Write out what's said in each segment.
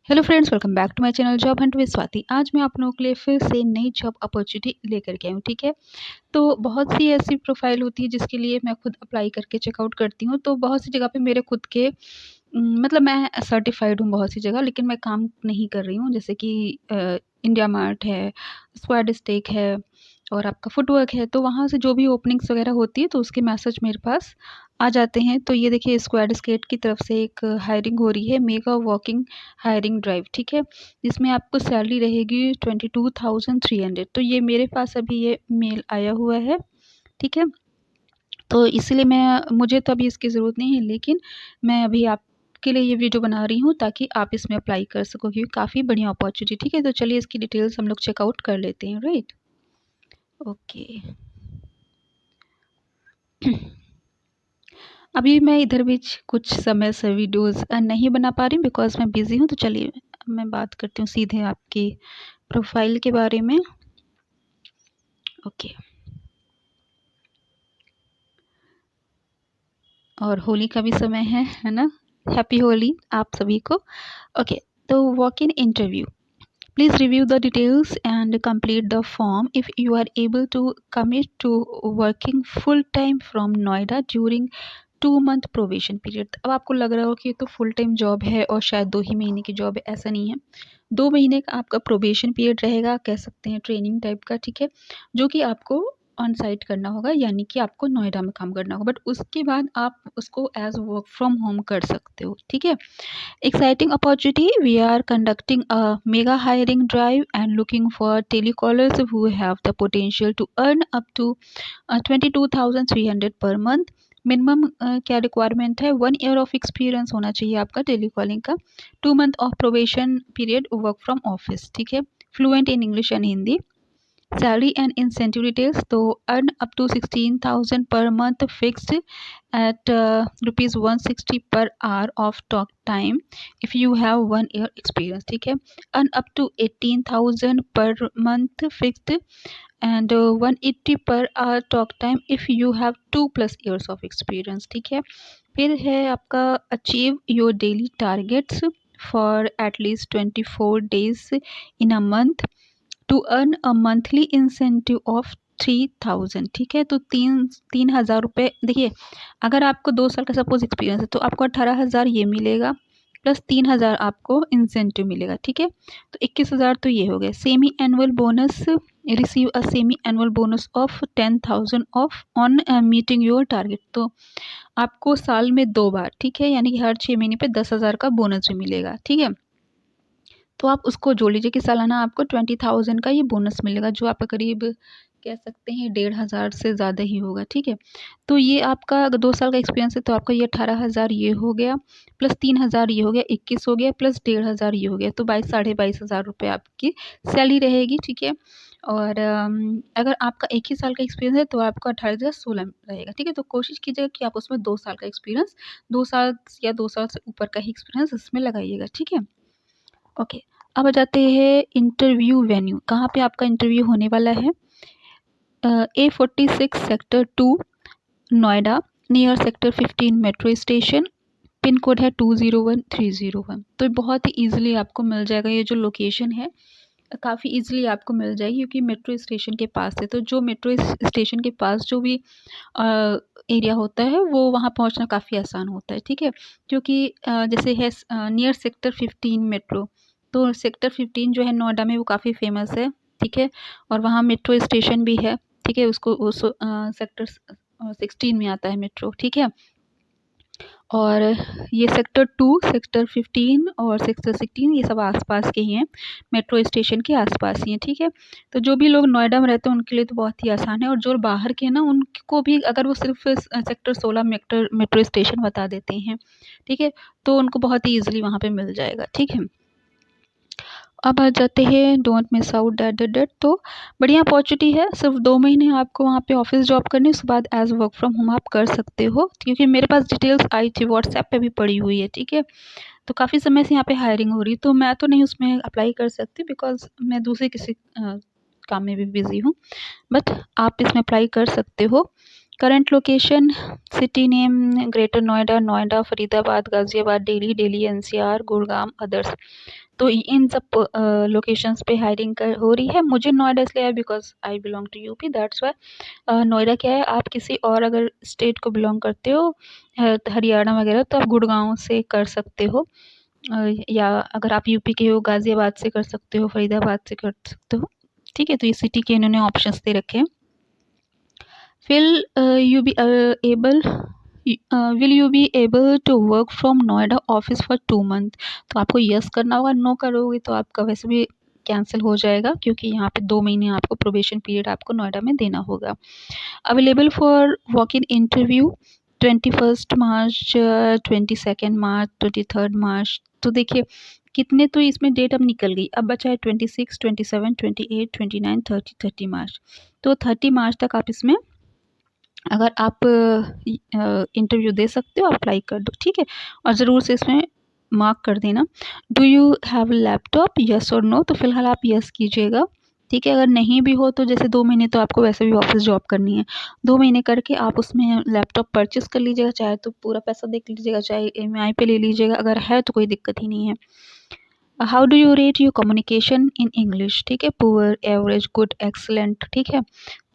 Hello friends, welcome back to my channel job hunt with Swati. आज मैं आप लोगों के लिए फिर से नई जॉब अपॉर्चुनिटी लेकर के आई हूँ। ठीक है, तो बहुत सी ऐसी प्रोफाइल होती है जिसके लिए मैं खुद अप्लाई करके चेकआउट करती हूँ। तो बहुत सी जगह पे मेरे खुद के मतलब मैं सर्टिफाइड हूँ बहुत सी जगह, लेकिन मैं काम नहीं कर रही हूँ। जैसे कि इंडिया मार्ट है, स्क्वाड स्टेक है और आपका फुटवर्क है। तो वहाँ से जो भी ओपनिंग्स वगैरह होती है तो उसके मैसेज मेरे पास आ जाते हैं। तो ये देखिए, स्क्वाड स्केट की तरफ से एक हायरिंग हो रही है, मेगा वॉकिंग हायरिंग ड्राइव। ठीक है, जिसमें आपको सैलरी रहेगी 22,300। तो ये मेरे पास अभी ये मेल आया हुआ है। ठीक है, तो इसलिए मुझे तो अभी इसकी ज़रूरत नहीं है, लेकिन मैं अभी आपके लिए ये वीडियो बना रही हूँ ताकि आप इसमें अप्लाई कर सको, क्योंकि काफ़ी बढ़िया अपॉर्चुनिटी। ठीक है, तो चलिए इसकी डिटेल्स हम लोग चेकआउट कर लेते हैं। Right, okay. अभी मैं इधर बीच कुछ समय से वीडियोस नहीं बना पा रही हूँ बिकॉज़ मैं बिज़ी हूँ। तो चलिए मैं बात करती हूँ सीधे आपकी प्रोफाइल के बारे में। ओके, और होली का भी समय है ना? हैप्पी होली आप सभी को। ओके, तो walk in interview. Please review the details and complete the form if you are able to commit to working full time from Noida during 2 month probation period। अब आपको लग रहा हो कि ये तो फुल टाइम जॉब है और शायद 2 ही महीने की जॉब है। ऐसा नहीं है, 2 महीने का आपका प्रोबेशन पीरियड रहेगा, कह सकते हैं ट्रेनिंग टाइप का। ठीक है, जो कि आपको ऑन साइट करना होगा, यानी कि आपको नोएडा में काम करना होगा, बट उसके बाद आप उसको एज वर्क फ्रॉम होम कर सकते हो। ठीक है, exciting opportunity. We are conducting a mega hiring drive and looking for telecallers who have the potential to earn up to 22,300 per month। Minimum क्या रिक्वायरमेंट है? 1 ईयर ऑफ एक्सपीरियंस होना चाहिए आपका टेलीकॉलिंग का। 2 month of probation period, work from office. ठीक है, fluent in English and Hindi. Salary and incentive details, तो earn up to 16,000 per month fixed at rupees 160 per hour of talk time if you have 1 year experience। ठीक है, earn up to 18,000 per month fixed and 180 per hour talk time if you have 2+ years of experience। ठीक है, फिर है आपका achieve your daily targets for at least 24 days in a month to earn a monthly incentive of 3,000। ठीक है, तो 3,000 रुपये। देखिए, अगर आपको 2 साल का सपोज एक्सपीरियंस है तो आपको 18,000 ये मिलेगा, प्लस 3,000 आपको इंसेंटिव मिलेगा। ठीक है, तो 21,000 तो ये हो गए। Semi annual bonus, receive a semi annual bonus of 10,000 of on meeting your target. तो आपको साल में 2 बार, ठीक है, यानी कि हर 6 महीने पे 10,000 का बोनस भी मिलेगा। ठीक है, तो आप उसको जोड़ लीजिए कि सालाना आपको 20,000 का ये बोनस मिलेगा, जो आपका करीब कह सकते हैं 1,500 से ज़्यादा ही होगा। ठीक है, तो ये आपका अगर 2 साल का एक्सपीरियंस है तो आपका ये 18,000 ये हो गया, प्लस 3,000 ये हो गया, 21 हो गया, प्लस 1,500 ये हो गया, तो 22,500 रुपये आपकी सैलरी रहेगी। ठीक है, और अगर आपका 1 ही साल का एक्सपीरियंस है तो आपका 18,016 रहेगा। ठीक है, तो कोशिश कीजिएगा कि आप उसमें 2 साल का एक्सपीरियंस, 2 साल या 2 साल से ऊपर का ही एक्सपीरियंस इसमें लगाइएगा। ठीक है, ओके। अब आ जाते हैं इंटरव्यू वेन्यू, कहाँ पे आपका इंटरव्यू होने वाला है? A46 sector 2 Noida, near sector 15 metro station. Pin code है 201301। तो बहुत ही ईजिली आपको मिल जाएगा। ये जो लोकेशन है काफ़ी ईजिली आपको मिल जाएगी, क्योंकि मेट्रो स्टेशन के पास है। तो जो मेट्रो स्टेशन के पास जो भी एरिया होता है वो वहाँ पहुँचना काफ़ी आसान होता है। ठीक है, क्योंकि जैसे है नियर सेक्टर 15 मेट्रो, तो सेक्टर 15 जो है नोएडा में वो काफ़ी फेमस है। ठीक है, और वहाँ मेट्रो स्टेशन भी है। ठीक है, उसको उस सेक्टर 16 में आता है मेट्रो। ठीक है, और ये सेक्टर 2, सेक्टर 15 और सेक्टर 16 ये सब आसपास के ही हैं, मेट्रो स्टेशन के आसपास ही हैं। ठीक है, तो जो भी लोग नोएडा में रहते हैं उनके लिए तो बहुत ही आसान है, और जो बाहर के हैं ना उनको भी अगर वो सिर्फ सेक्टर 16 मेट्रो स्टेशन बता देते हैं, ठीक है, तो उनको बहुत ही ईजिली वहाँ पे मिल जाएगा। ठीक है, अब आ जाते हैं डोंट मिस आउट डेट। तो बढ़िया अपॉर्चुनिटी है, सिर्फ 2 महीने आपको वहाँ पे ऑफिस जॉब करनी है, उसके बाद एज वर्क फ्रॉम होम आप कर सकते हो, क्योंकि मेरे पास डिटेल्स आई थी व्हाट्सएप पे भी पड़ी हुई है। ठीक है, तो काफ़ी समय से यहाँ पे हायरिंग हो रही है, तो मैं तो नहीं उसमें अप्लाई कर सकती बिकॉज मैं दूसरे किसी काम में भी बिज़ी हूँ, बट आप इसमें अप्लाई कर सकते हो। Current location, city name greater Noida, Noida, Faridabad, Ghaziabad, Delhi, Delhi NCR, Gurgaon, others. तो इन सब लोकेशंस पे हायरिंग कर हो रही है। मुझे नोएडा इसलिए है because I belong to UP, that's why. Noida क्या है, आप किसी और अगर स्टेट को बिलोंग करते हो, हरियाणा वगैरह, तो आप गुड़गांव से कर सकते हो। या अगर आप यूपी के हो, गाज़ियाबाद से कर सकते हो, फरीदाबाद से कर सकते हो। ठीक है, तो ये सिटी के इन्होंने ऑप्शंस दे रखे हैं। Will you be able will you be able to work from Noida office for 2 month? तो आपको यस करना होगा, नो करोगे तो आपका वैसे भी कैंसिल हो जाएगा, क्योंकि यहाँ पे 2 महीने आपको प्रोबेशन पीरियड आपको नोएडा में देना होगा। Available for walk in interview 21 मार्च, 22 मार्च, 23 मार्च। तो देखिए कितने तो इसमें डेट अब निकल गई, अब बचा है 26, 27, 28, 29, 30, 30 मार्च। तो 30 मार्च तक आप इसमें अगर आप इंटरव्यू दे सकते हो, अप्लाई कर दो, ठीक है। और ज़रूर से इसमें मार्क कर देना, do you have laptop, yes और नो। तो फिलहाल आप यस कीजिएगा, ठीक है। अगर नहीं भी हो तो जैसे 2 महीने तो आपको वैसे भी ऑफिस जॉब करनी है, 2 महीने करके आप उसमें लैपटॉप परचेस कर लीजिएगा, चाहे तो पूरा पैसा दे लीजिएगा, चाहे EMI पे ले लीजिएगा, अगर है तो कोई दिक्कत ही नहीं है। How do you rate you communication in English, ठीक है। पुअर, एवरेज, गुड, एक्सलेंट, ठीक है।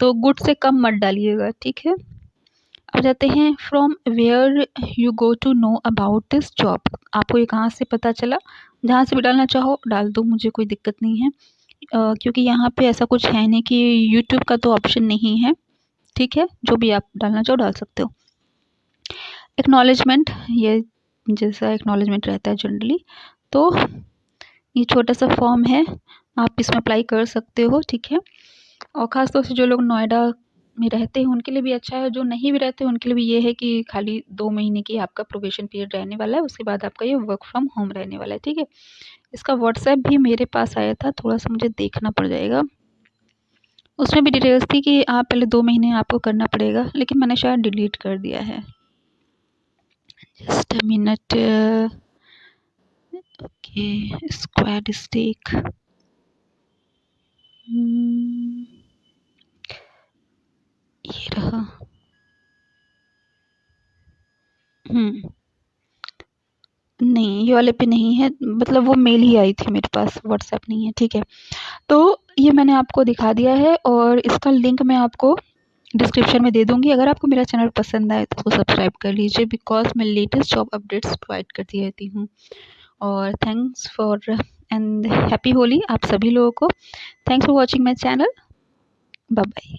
तो गुड से कम मत डालिएगा, ठीक है। अब जाते हैं from where you go to know about this job. आपको ये कहाँ से पता चला, जहाँ से भी डालना चाहो डाल दो, मुझे कोई दिक्कत नहीं है। क्योंकि यहाँ पे ऐसा कुछ है नहीं कि यूट्यूब का तो ऑप्शन नहीं है, ठीक है। जो भी आप डालना चाहो डाल सकते हो। एक्नॉलेजमेंट, ये जैसा एक्नॉलेजमेंट रहता है जनरली, तो ये छोटा सा फॉर्म है, आप इसमें अप्लाई कर सकते हो, ठीक है। और ख़ास तौर से जो लोग नोएडा में रहते हैं उनके लिए भी अच्छा है, जो नहीं भी रहते उनके लिए भी ये है कि खाली 2 महीने की आपका प्रोबेशन पीरियड रहने वाला है, उसके बाद आपका ये वर्क फ्रॉम होम रहने वाला है, ठीक है। इसका व्हाट्सएप भी मेरे पास आया था, थोड़ा सा मुझे देखना पड़ जाएगा। उसमें भी डिटेल्स थी कि आप पहले 2 महीने आपको करना पड़ेगा, लेकिन मैंने शायद डिलीट कर दिया है। Just a minute. Okay, SquadStack, ये रहा। नहीं, ये वाले पे नहीं है, मतलब वो मेल ही आई थी मेरे पास, व्हाट्सएप नहीं है, ठीक है। तो ये मैंने आपको दिखा दिया है, और इसका लिंक मैं आपको डिस्क्रिप्शन में दे दूँगी। अगर आपको मेरा चैनल पसंद आए तो उसको सब्सक्राइब कर लीजिए, बिकॉज़ मैं लेटेस्ट जॉब अपडेट्स प्रोवाइड करती रहती हूँ। और thanks for and happy Holi आप सभी लोगों को। Thanks for watching my channel. Bye bye.